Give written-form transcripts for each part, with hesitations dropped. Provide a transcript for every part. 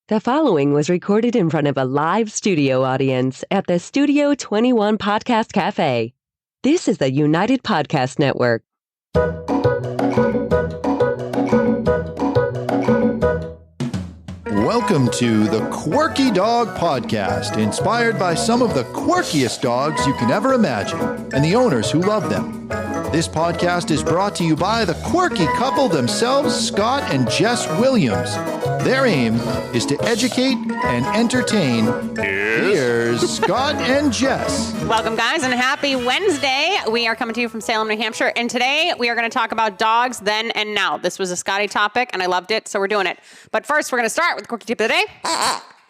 The following was recorded in front of a live studio audience at the Studio 21 Podcast Cafe. This is the United Podcast Network. Welcome to the Quirky Dog Podcast, inspired by some of the quirkiest dogs you can ever imagine and the owners who love them. This podcast is brought to you by the quirky couple themselves, Scott and Jess Williams. Their aim is to educate and entertain. Here's Scott and Jess. Welcome, guys, and happy Wednesday. We are coming to you from Salem, New Hampshire, and today we are going to talk about dogs then and now. This was a Scotty topic, and I loved it, so we're doing it. But first, we're going to start with the quirky tip of the day.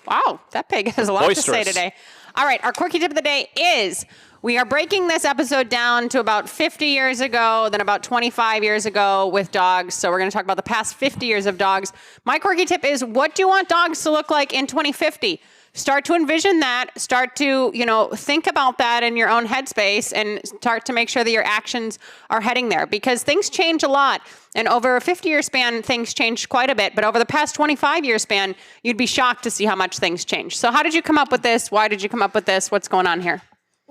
Wow, that pig has a lot to say today. All right, our quirky tip of the day is we are breaking this episode down to about 50 years ago, then about 25 years ago with dogs. So we're going to talk about the past 50 years of dogs. My quirky tip is, what do you want dogs to look like in 2050? Start to envision that. Start to, think about that in your own headspace and start to make sure that your actions are heading there, because things change a lot. And over a 50-year span, things changed quite a bit. But over the past 25-year span, you'd be shocked to see how much things change. So how did you come up with this? Why did you come up with this? What's going on here?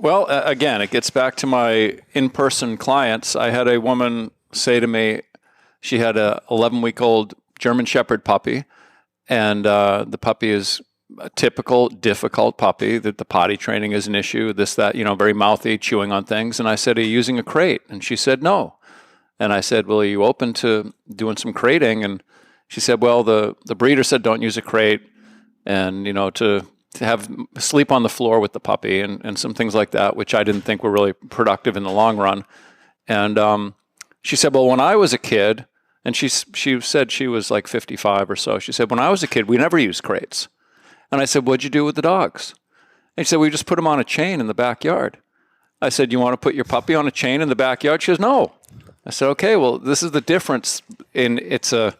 Well, again, it gets back to my in-person clients. I had a woman say to me, she had a 11-week-old German Shepherd puppy, and the puppy is a typical difficult puppy, that the potty training is an issue, this, that, very mouthy, chewing on things. And I said, are you using a crate? And she said, no. And I said, well, are you open to doing some crating? And she said, well, the breeder said don't use a crate, and, to have sleep on the floor with the puppy and some things like that, which I didn't think were really productive in the long run. And she said, well, when I was a kid, and she said she was like 55 or so. She said, when I was a kid, we never used crates. And I said, what'd you do with the dogs? And she said, we just put them on a chain in the backyard. I said, you want to put your puppy on a chain in the backyard? She goes, no. I said, okay, well, this is the difference it's a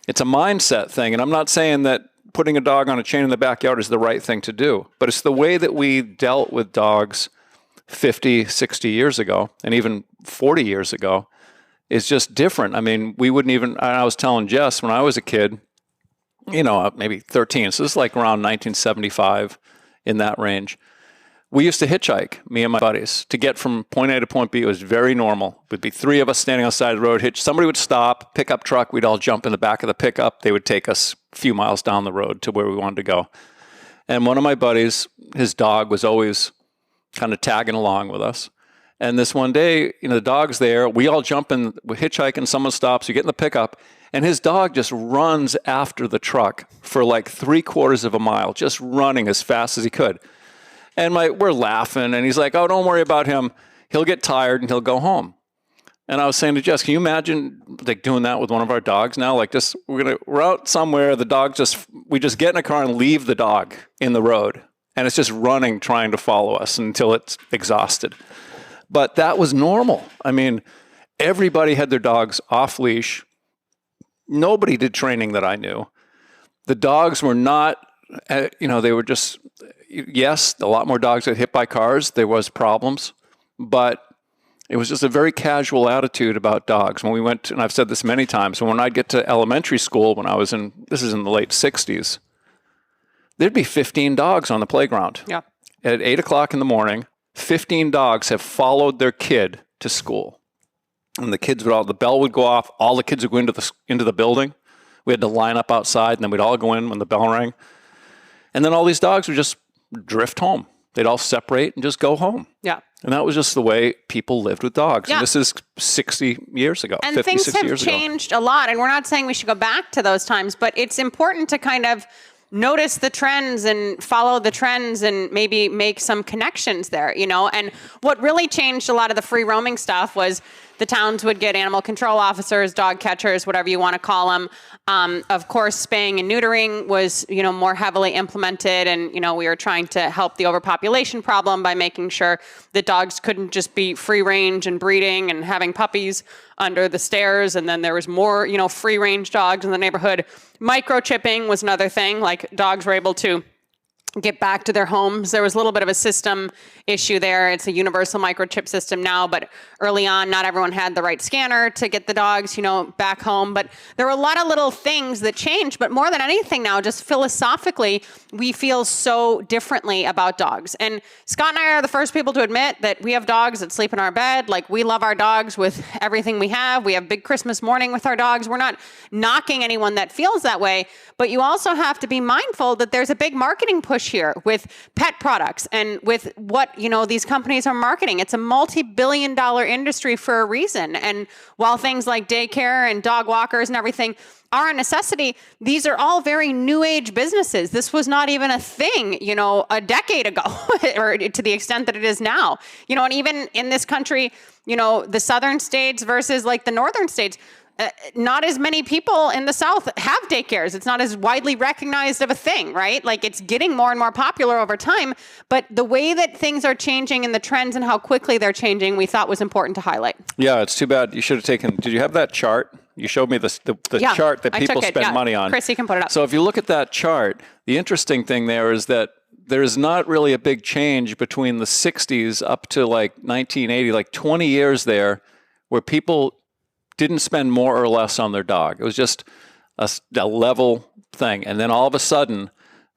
mindset thing. And I'm not saying that putting a dog on a chain in the backyard is the right thing to do, but it's the way that we dealt with dogs 50, 60 years ago, and even 40 years ago, is just different. I mean, we wouldn't even, I was telling Jess, when I was a kid, maybe 13, so this is like around 1975, in that range, we used to hitchhike, me and my buddies, to get from point A to point B. It was very normal. It would be three of us standing on the side of the road, somebody would stop, pickup truck, we'd all jump in the back of the pickup, they would take us a few miles down the road to where we wanted to go. And one of my buddies, his dog was always kind of tagging along with us. And this one day, the dog's there, we all jump in, we're hitchhiking, someone stops, you get in the pickup, and his dog just runs after the truck for like 3/4 of a mile, just running as fast as he could. And we're laughing, and he's like, oh, don't worry about him. He'll get tired, and he'll go home. And I was saying to Jess, can you imagine like doing that with one of our dogs now? Like, just we're out somewhere, the dog we just get in a car and leave the dog in the road, and it's just running, trying to follow us until it's exhausted. But that was normal. I mean, everybody had their dogs off leash. Nobody did training that I knew. The dogs were not, they were just, yes, a lot more dogs got hit by cars. There was problems, but it was just a very casual attitude about dogs. When we went, and I've said this many times, when I'd get to elementary school, this is in the late 60s, there'd be 15 dogs on the playground. Yeah. At 8 o'clock in the morning, 15 dogs have followed their kid to school. And the bell would go off, all the kids would go into the building. We had to line up outside, and then we'd all go in when the bell rang. And then all these dogs would just drift home. They'd all separate and just go home. Yeah. And that was just the way people lived with dogs. Yeah. And this is 60 years ago, and 50, 60 years ago. And things have changed a lot. And we're not saying we should go back to those times, but it's important to kind of notice the trends and follow the trends and maybe make some connections there, And what really changed a lot of the free roaming stuff was the towns would get animal control officers, dog catchers, whatever you want to call them. Of course, spaying and neutering was, more heavily implemented. And, we were trying to help the overpopulation problem by making sure that dogs couldn't just be free range and breeding and having puppies under the stairs. And then there was more, free range dogs in the neighborhood. Microchipping was another thing. Like, dogs were able to get back to their homes. There was a little bit of a system issue there. It's a universal microchip system now, but early on, not everyone had the right scanner to get the dogs, back home. But there were a lot of little things that changed. But more than anything now, just philosophically, we feel so differently about dogs. And Scott and I are the first people to admit that we have dogs that sleep in our bed. Like, we love our dogs with everything we have. We have big Christmas morning with our dogs. We're not knocking anyone that feels that way. But you also have to be mindful that there's a big marketing push here with pet products and with what, these companies are marketing. It's a multi-billion-dollar industry for a reason. And while things like daycare and dog walkers and everything are a necessity, these are all very new age businesses. This was not even a thing, a decade ago, or to the extent that it is now. And even in this country, the southern states versus like the northern states, not as many people in the South have daycares. It's not as widely recognized of a thing, right? Like, it's getting more and more popular over time. But the way that things are changing and the trends and how quickly they're changing, we thought was important to highlight. Yeah, it's too bad. You should have taken, did you have that chart? You showed me the chart that people spend money on. Chris, you can put it up. So if you look at that chart, the interesting thing there is that there's not really a big change between the 60s up to like 1980, like 20 years there, where people didn't spend more or less on their dog. It was just a level thing. And then all of a sudden,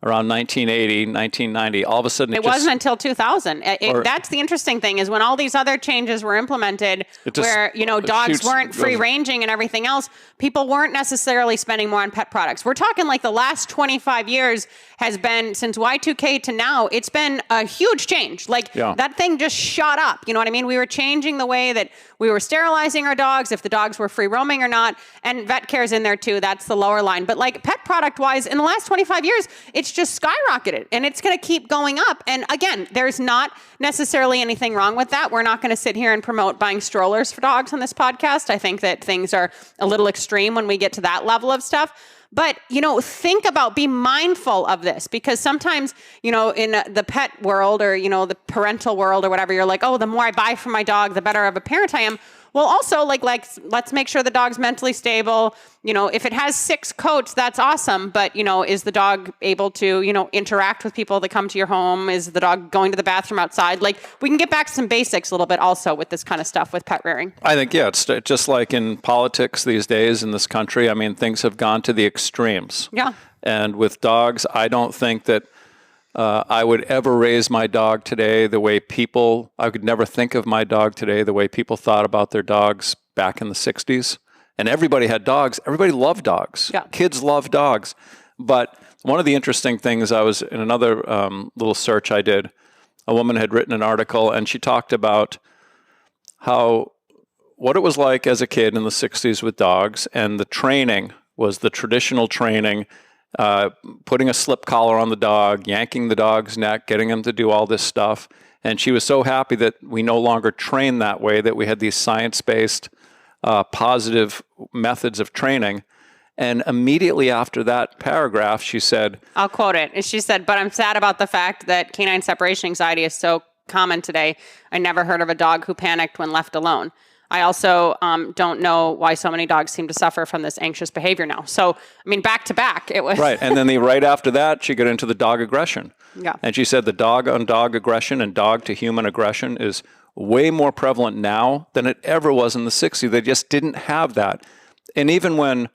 around 1980, 1990, all of a sudden it wasn't until 2000. That's the interesting thing, is when all these other changes were implemented, where, dogs weren't free ranging and everything else, people weren't necessarily spending more on pet products. We're talking like the last 25 years has been, since Y2K to now, it's been a huge change. That thing just shot up. You know what I mean? We were changing the way that we were sterilizing our dogs, if the dogs were free roaming or not, and vet care's in there too. That's the lower line. But like pet product wise, in the last 25 years, it's just skyrocketed, and it's going to keep going up. And again, there's not necessarily anything wrong with that. We're not going to sit here and promote buying strollers for dogs on this podcast. I think that things are a little extreme when we get to that level of stuff. But, think about, be mindful of this, because sometimes, in the pet world or, the parental world or whatever, you're like, oh, the more I buy for my dog, the better of a parent I am. Well, also, like let's make sure the dog's mentally stable. If it has 6 coats, that's awesome. But, is the dog able to, interact with people that come to your home? Is the dog going to the bathroom outside? Like, we can get back to some basics a little bit also with this kind of stuff with pet rearing. I think, it's just like in politics these days in this country. I mean, things have gone to the extremes. Yeah. And with dogs, I don't think that I would ever raise my dog today the way I could never think of my dog today the way people thought about their dogs back in the 60s. And everybody had dogs. Everybody loved dogs. Yeah. Kids love dogs. But one of the interesting things, I was in another little search I did, a woman had written an article, and she talked about what it was like as a kid in the 60s with dogs, and the training was the traditional training, putting a slip collar on the dog, yanking the dog's neck, getting him to do all this stuff. And she was so happy that we no longer train that way, that we had these science-based, positive methods of training. And immediately after that paragraph, she said, I'll quote it. She said, "But I'm sad about the fact that canine separation anxiety is so common today. I never heard of a dog who panicked when left alone. I also don't know why so many dogs seem to suffer from this anxious behavior now." So, I mean, back to back, it was. Right. And then right after that, she got into the dog aggression. Yeah. And she said the dog-on-dog aggression and dog-to-human aggression is way more prevalent now than it ever was in the 60s. They just didn't have that. And even when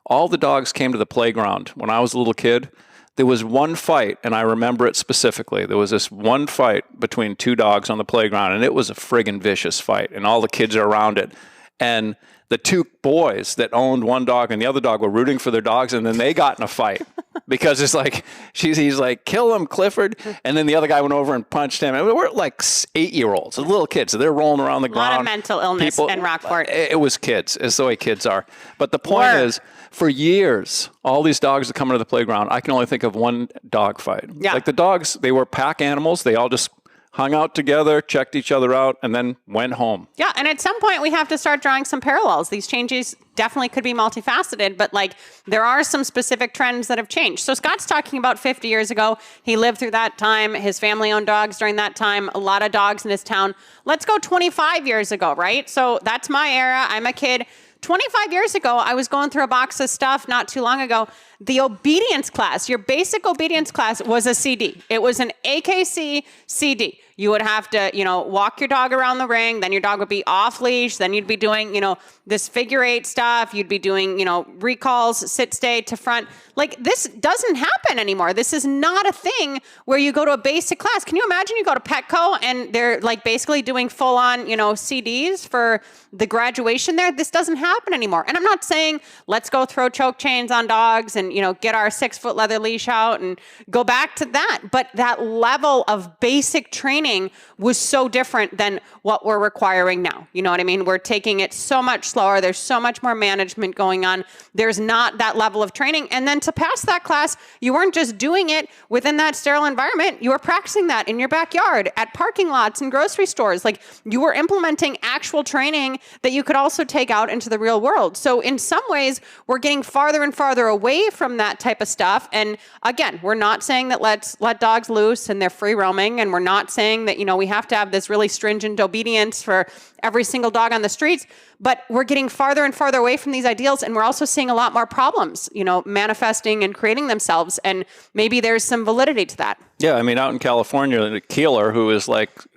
all the dogs came to the playground, when I was a little kid, there was one fight, and I remember it specifically. There was this one fight between 2 dogs on the playground, and it was a friggin' vicious fight, and all the kids are around it. And the 2 boys that owned one dog and the other dog were rooting for their dogs, and then they got in a fight because it's like, he's like, "Kill him, Clifford." And then the other guy went over and punched him. And we're like 8-year-olds, little kids. So they're rolling around the ground. A lot of mental illness in Rockport. It was kids. It's the way kids are. But the point is, for years, all these dogs that come into the playground, I can only think of one dog fight. Yeah. Like the dogs, they were pack animals. They all just hung out together, checked each other out, and then went home. Yeah, and at some point we have to start drawing some parallels. These changes definitely could be multifaceted, but like there are some specific trends that have changed. So Scott's talking about 50 years ago. He lived through that time. His family owned dogs during that time. A lot of dogs in his town. Let's go 25 years ago, right? So that's my era. I'm a kid. 25 years ago, I was going through a box of stuff not too long ago. The obedience class, your basic obedience class was a CD. It was an AKC CD. You would have to, walk your dog around the ring. Then your dog would be off leash. Then you'd be doing, this figure 8 stuff. You'd be doing, recalls, sit, stay to front. Like, this doesn't happen anymore. This is not a thing where you go to a basic class. Can you imagine you go to Petco and they're like basically doing full on, CDs for the graduation there? This doesn't happen anymore. And I'm not saying let's go throw choke chains on dogs and, get our 6-foot leather leash out and go back to that. But that level of basic training was so different than what we're requiring now. You know what I mean? We're taking it so much slower. There's so much more management going on. There's not that level of training. And then to pass that class, you weren't just doing it within that sterile environment. You were practicing that in your backyard, at parking lots and grocery stores. Like, you were implementing actual training that you could also take out into the real world. So in some ways, we're getting farther and farther away from that type of stuff. And again, we're not saying that let's let dogs loose and they're free roaming. And we're not saying that, we have to have this really stringent obedience for every single dog on the streets. But we're getting farther and farther away from these ideals. And we're also seeing a lot more problems, manifesting and creating themselves. And maybe there's some validity to that. Yeah, I mean, out in California, Keeler, who is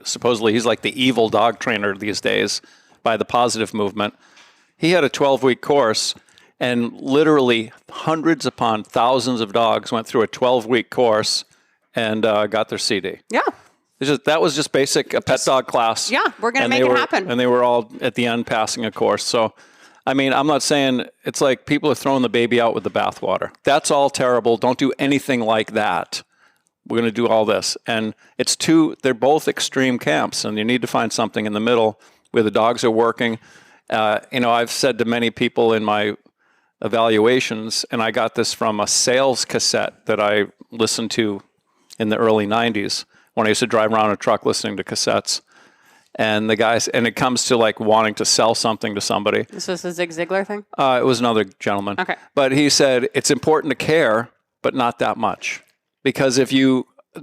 supposedly he's like the evil dog trainer these days by the positive movement, he had a 12-week course, and literally hundreds upon thousands of dogs went through a 12-week course and got their CD. Yeah. That was just basic, a pet dog class. Yeah, we're going to make it happen. And they were all at the end passing a course. So, I mean, I'm not saying it's like people are throwing the baby out with the bathwater. That's all terrible. Don't do anything like that. We're going to do all this. And they're both extreme camps, and you need to find something in the middle where the dogs are working. I've said to many people in my evaluations, and I got this from a sales cassette that I listened to in the early 90s when I used to drive around in a truck listening to cassettes. And the guys, and it comes to like wanting to sell something to somebody. This was a Zig Ziglar thing? It was another gentleman. Okay. But he said, it's important to care, but not that much. Because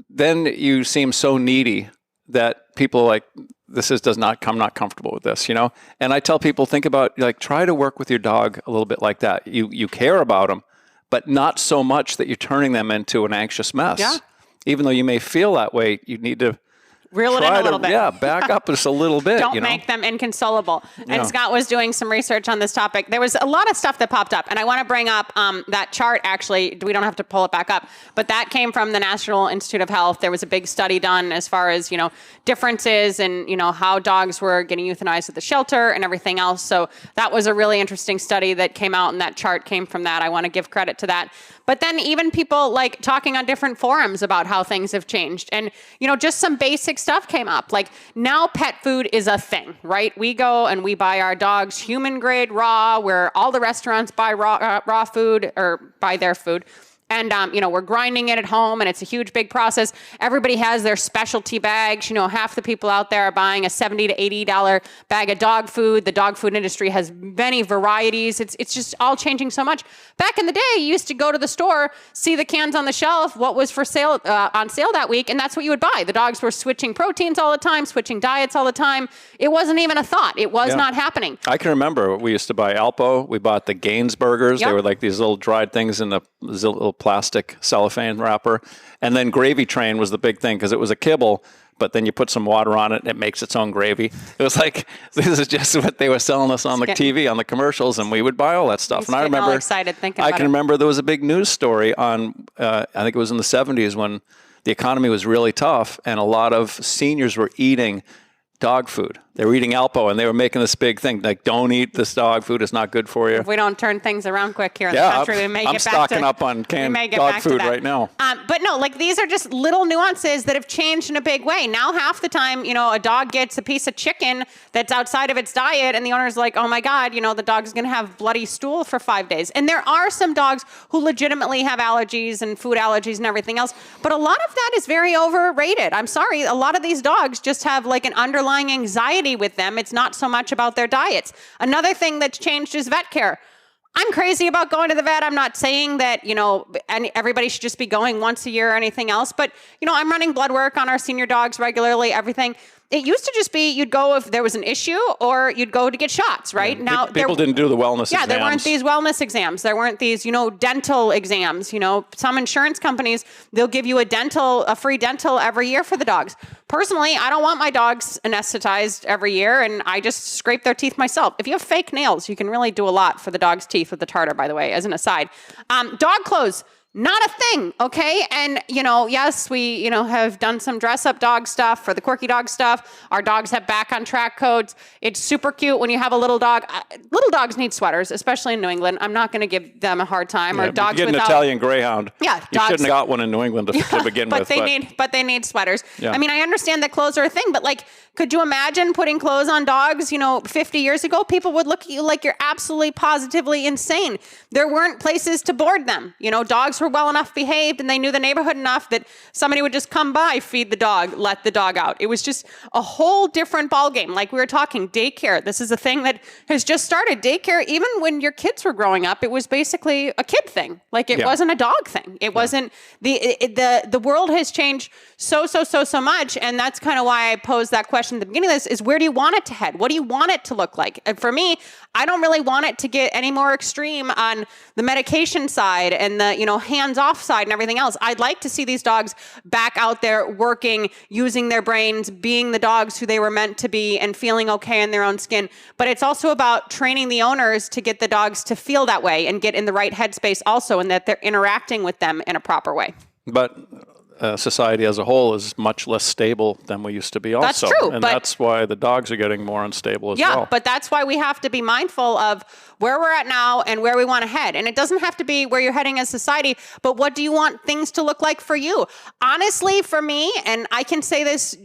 then you seem so needy that people are like, I'm not comfortable with this, And I tell people, think about, try to work with your dog a little bit like that. You care about them, but not so much that you're turning them into an anxious mess. Yeah. Even though you may feel that way, you need to reel it in a little bit. Yeah, back up just a little bit. Don't make them inconsolable. And Scott was doing some research on this topic. There was a lot of stuff that popped up. And I want to bring up that chart, actually. We don't have to pull it back up. But that came from the National Institute of Health. There was a big study done as far as, differences and, how dogs were getting euthanized at the shelter and everything else. So that was a really interesting study that came out, and that chart came from that. I want to give credit to that. But then even people talking on different forums about how things have changed. And, just some basic stuff came up. Like, now pet food is a thing, right? We go and we buy our dogs human grade raw, where all the restaurants buy raw food or buy their food. And, we're grinding it at home, and it's a huge, big process. Everybody has their specialty bags. Half the people out there are buying a $70 to $80 bag of dog food. The dog food industry has many varieties. It's just all changing so much. Back in the day, you used to go to the store, see the cans on the shelf, what was for sale on sale that week, and that's what you would buy. The dogs were switching proteins all the time, switching diets all the time. It wasn't even a thought. It was not happening. I can remember we used to buy Alpo. We bought the Gaines burgers. Yep. They were like these little dried things in the little plastic cellophane wrapper. And then Gravy Train was the big thing because it was a kibble, but then you put some water on it and it makes its own gravy. It was like, this is just what they were selling us on the TV, on the commercials, and we would buy all that stuff. And I remember, all excited thinking about I can remember there was a big news story on, I think it was in the 70s when the economy was really tough and a lot of seniors were eating dog food. They were eating Alpo, and they were making this big thing, like, don't eat this dog food. It's not good for you. If we don't turn things around quick here in the country, we may get back to... I'm stocking up on canned dog food right now. But no, these are just little nuances that have changed in a big way. Now, half the time, a dog gets a piece of chicken that's outside of its diet, and the owner's like, oh my God, the dog's going to have bloody stool for 5 days. And there are some dogs who legitimately have allergies and food allergies and everything else. But a lot of that is very overrated. I'm sorry. A lot of these dogs just have an underlying anxiety with them. It's not so much about their diets. Another thing that's changed is vet care. I'm crazy about going to the vet. I'm not saying that, and everybody should just be going once a year or anything else. But, I'm running blood work on our senior dogs regularly, everything. It used to just be you'd go if there was an issue or you'd go to get shots, right? Yeah. Now People didn't do the wellness exams. Yeah, there weren't these wellness exams. There weren't these, dental exams. Some insurance companies, they'll give you a free dental every year for the dogs. Personally, I don't want my dogs anesthetized every year, and I just scrape their teeth myself. If you have fake nails, you can really do a lot for the dog's teeth with the tartar, by the way, as an aside. Dog clothes. Not a thing, okay? And, yes, we, have done some dress-up dog stuff for the Quirky dog stuff. Our dogs have back-on-track codes. It's super cute when you have a little dog. Little dogs need sweaters, especially in New England. I'm not going to give them a hard time. Yeah, or dogs you get an Italian Greyhound. Yeah, you shouldn't have got one in New England to begin with. But they need sweaters. Yeah. I mean, I understand that clothes are a thing, but could you imagine putting clothes on dogs, 50 years ago? People would look at you like you're absolutely positively insane. There weren't places to board them. Dogs were well enough behaved and they knew the neighborhood enough that somebody would just come by, feed the dog, let the dog out. It was just a whole different ballgame. Like we were talking, daycare. This is a thing that has just started. Daycare, even when your kids were growing up, it was basically a kid thing. It wasn't a dog thing. It wasn't the world has changed so much. And that's kind of why I posed that question at the beginning of this is where do you want it to head? What do you want it to look like? And for me, I don't really want it to get any more extreme on the medication side and the, hands-off side and everything else. I'd like to see these dogs back out there working, using their brains, being the dogs who they were meant to be and feeling okay in their own skin. But it's also about training the owners to get the dogs to feel that way and get in the right headspace also, and that they're interacting with them in a proper way. But society as a whole is much less stable than we used to be also. That's true. And that's why the dogs are getting more unstable as well. Yeah, but that's why we have to be mindful of where we're at now and where we want to head. And it doesn't have to be where you're heading as society, but what do you want things to look like for you? Honestly, for me, and I can say this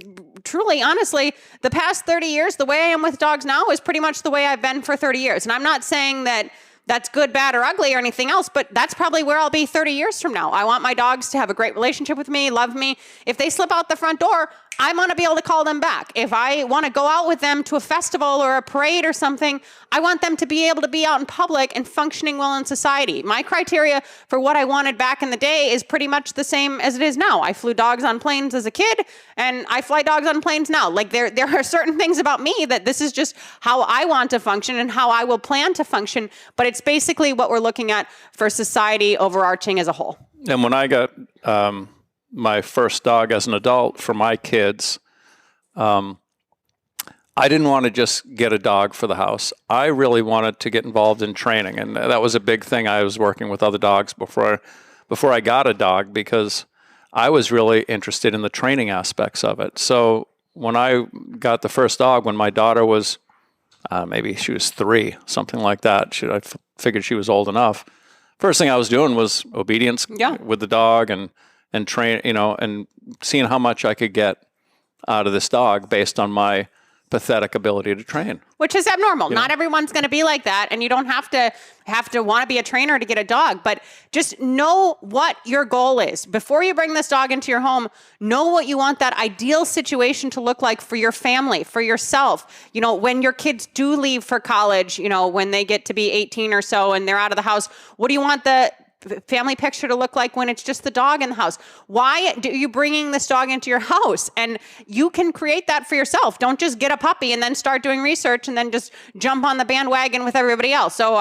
truly honestly, the past 30 years, the way I am with dogs now is pretty much the way I've been for 30 years. And I'm not saying that that's good, bad, or ugly or anything else, but that's probably where I'll be 30 years from now. I want my dogs to have a great relationship with me, love me. If they slip out the front door, I want to be able to call them back. If I want to go out with them to a festival or a parade or something, I want them to be able to be out in public and functioning well in society. My criteria for what I wanted back in the day is pretty much the same as it is now. I flew dogs on planes as a kid, and I fly dogs on planes now. There are certain things about me that this is just how I want to function and how I will plan to function, but it's basically what we're looking at for society overarching as a whole. And when I got my first dog as an adult for my kids, I didn't want to just get a dog for the house. I really wanted to get involved in training, and that was a big thing. I was working with other dogs before I got a dog because I was really interested in the training aspects of it. So when I got the first dog, when my daughter was maybe she was 3, something like that, I figured she was old enough. First thing I was doing was obedience with the dog and train, and seeing how much I could get out of this dog based on my pathetic ability to train. Which is abnormal. Not everyone's going to be like that, and you don't have to want to be a trainer to get a dog, but just know what your goal is. Before you bring this dog into your home, know what you want that ideal situation to look like for your family, for yourself. When your kids do leave for college, when they get to be 18 or so and they're out of the house, what do you want the family picture to look like when it's just the dog in the house? Why are you bringing this dog into your house? And you can create that for yourself. Don't just get a puppy and then start doing research and then just jump on the bandwagon with everybody else. So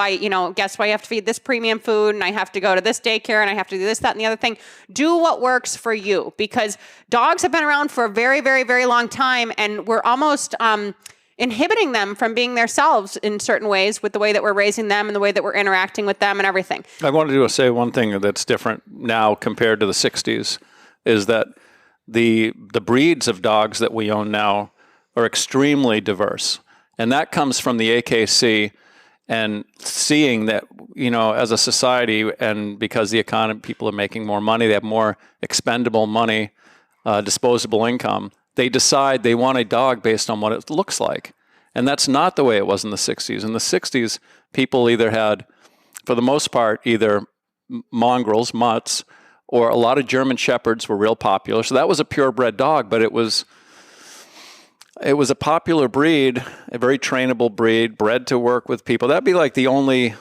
guess why I have to feed this premium food and I have to go to this daycare and I have to do this, that, and the other thing. Do what works for you, because dogs have been around for a very, very, very long time, and we're almost inhibiting them from being themselves in certain ways with the way that we're raising them and the way that we're interacting with them and everything. I wanted to say one thing that's different now compared to the 60s is that the breeds of dogs that we own now are extremely diverse. And that comes from the AKC and seeing that, as a society, and because the economy, people are making more money, they have more expendable money, disposable income, they decide they want a dog based on what it looks like. And that's not the way it was in the 60s. In the 60s, people either had, for the most part, either mongrels, mutts, or a lot of German Shepherds were real popular. So that was a purebred dog, but it was a popular breed, a very trainable breed, bred to work with people. That'd be like the only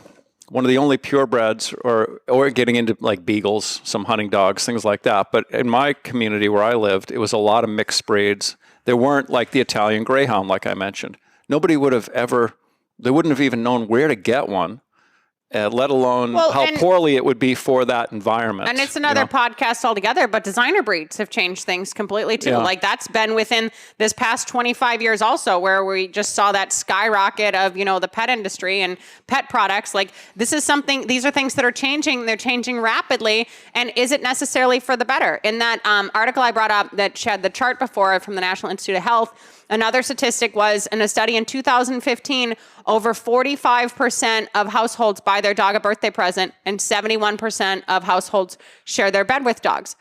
one of the only purebreds, or getting into like beagles, some hunting dogs, things like that. But in my community where I lived, it was a lot of mixed breeds. There weren't like the Italian Greyhound, like I mentioned. Nobody would have they wouldn't have even known where to get one. Let alone how poorly it would be for that environment. And it's another podcast altogether, but designer breeds have changed things completely too. Yeah. Like that's been within this past 25 years also, where we just saw that skyrocket of, the pet industry and pet products. Like these are things that are changing. They're changing rapidly. And is it necessarily for the better? In that article I brought up that had the chart before from the National Institute of Health, another statistic was in a study in 2015, over 45% of households buy their dog a birthday present and 71% of households share their bed with dogs.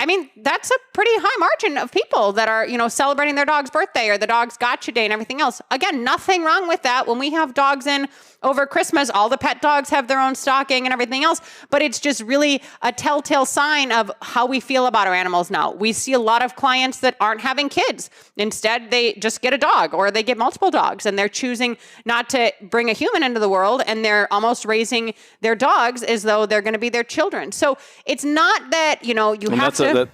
I mean, that's a pretty high margin of people that are, celebrating their dog's birthday or the dog's gotcha day and everything else. Again, nothing wrong with that. When we have dogs in over Christmas, all the pet dogs have their own stocking and everything else, but it's just really a telltale sign of how we feel about our animals now. We see a lot of clients that aren't having kids. Instead, they just get a dog or they get multiple dogs and they're choosing not to bring a human into the world, and they're almost raising their dogs as though they're going to be their children. So it's not that,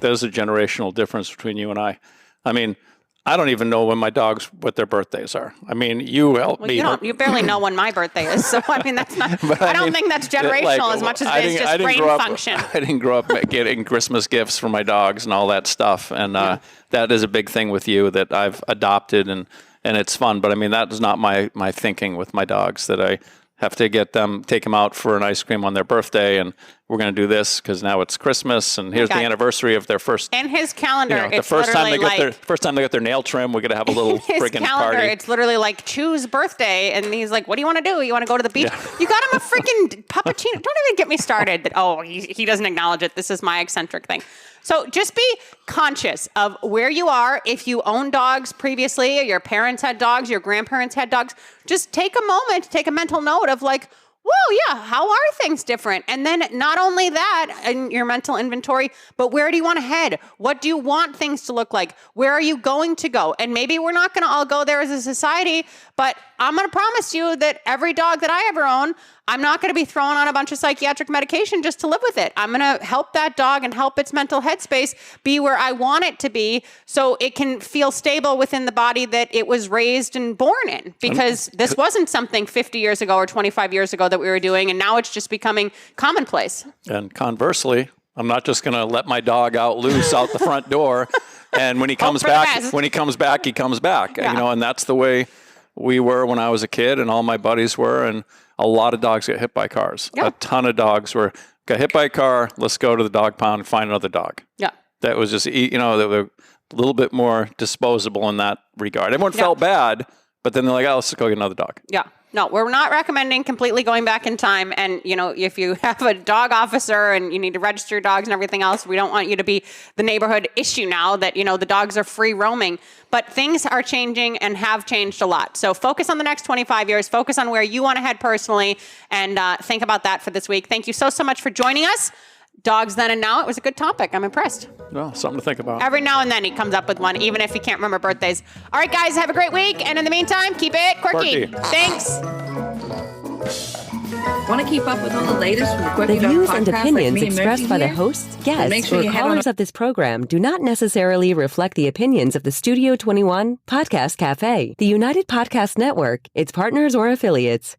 there's a generational difference between you and I. I mean, I don't even know when my dogs, what their birthdays are. I mean, you help me. You barely know when my birthday is. So, I mean, that's not, I don't think that's generational as much as it is just brain function. I didn't grow up getting Christmas gifts for my dogs and all that stuff. And that is a big thing with you that I've adopted, and it's fun. But I mean, that is not my thinking with my dogs, that I have to take them out for an ice cream on their birthday, and we're going to do this because now it's Christmas, and here's the anniversary of their first. And his calendar, the first time they get their nail trim, we're going to have a little friggin' party. It's literally like choose birthday, and he's like, "What do you want to do? You want to go to the beach? Yeah. You got him a freaking puppuccino." Don't even get me started. He doesn't acknowledge it. This is my eccentric thing. So just be conscious of where you are. If you own dogs previously, or your parents had dogs, your grandparents had dogs, just take a moment to take a mental note of like, whoa, yeah, how are things different? And then not only that in your mental inventory, but where do you want to head? What do you want things to look like? Where are you going to go? And maybe we're not going to all go there as a society, but I'm going to promise you that every dog that I ever own, I'm not going to be throwing on a bunch of psychiatric medication just to live with it. I'm going to help that dog and help its mental headspace be where I want it to be, so it can feel stable within the body that it was raised and born in. Because this wasn't something 50 years ago or 25 years ago that we were doing, and now it's just becoming commonplace. And conversely, I'm not just going to let my dog out loose out the front door, and when he comes back, he comes back. Yeah. And that's the way we were when I was a kid, and all my buddies were, and a lot of dogs get hit by cars. Yeah. A ton of dogs got hit by a car. Let's go to the dog pound and find another dog. Yeah. That was just, they were a little bit more disposable in that regard. Everyone felt bad, but then they're like, let's go get another dog. Yeah. No, we're not recommending completely going back in time. And, if you have a dog officer and you need to register your dogs and everything else, we don't want you to be the neighborhood issue now that, the dogs are free roaming. But things are changing and have changed a lot. So focus on the next 25 years. Focus on where you want to head personally, and think about that for this week. Thank you so much for joining us. Dogs then and now. It was a good topic. I'm impressed. Well, something to think about. Every now and then he comes up with one, even if he can't remember birthdays. All right, guys, have a great week. And in the meantime, keep it quirky. Thanks. Want to keep up with all the latest from the Quirky The Dog views podcast and opinions like me and expressed Murphy by the here? hosts, Then guests, make sure or you head on callers of this program do not necessarily reflect the opinions of the Studio 21 Podcast Cafe, the United Podcast Network, its partners, or affiliates.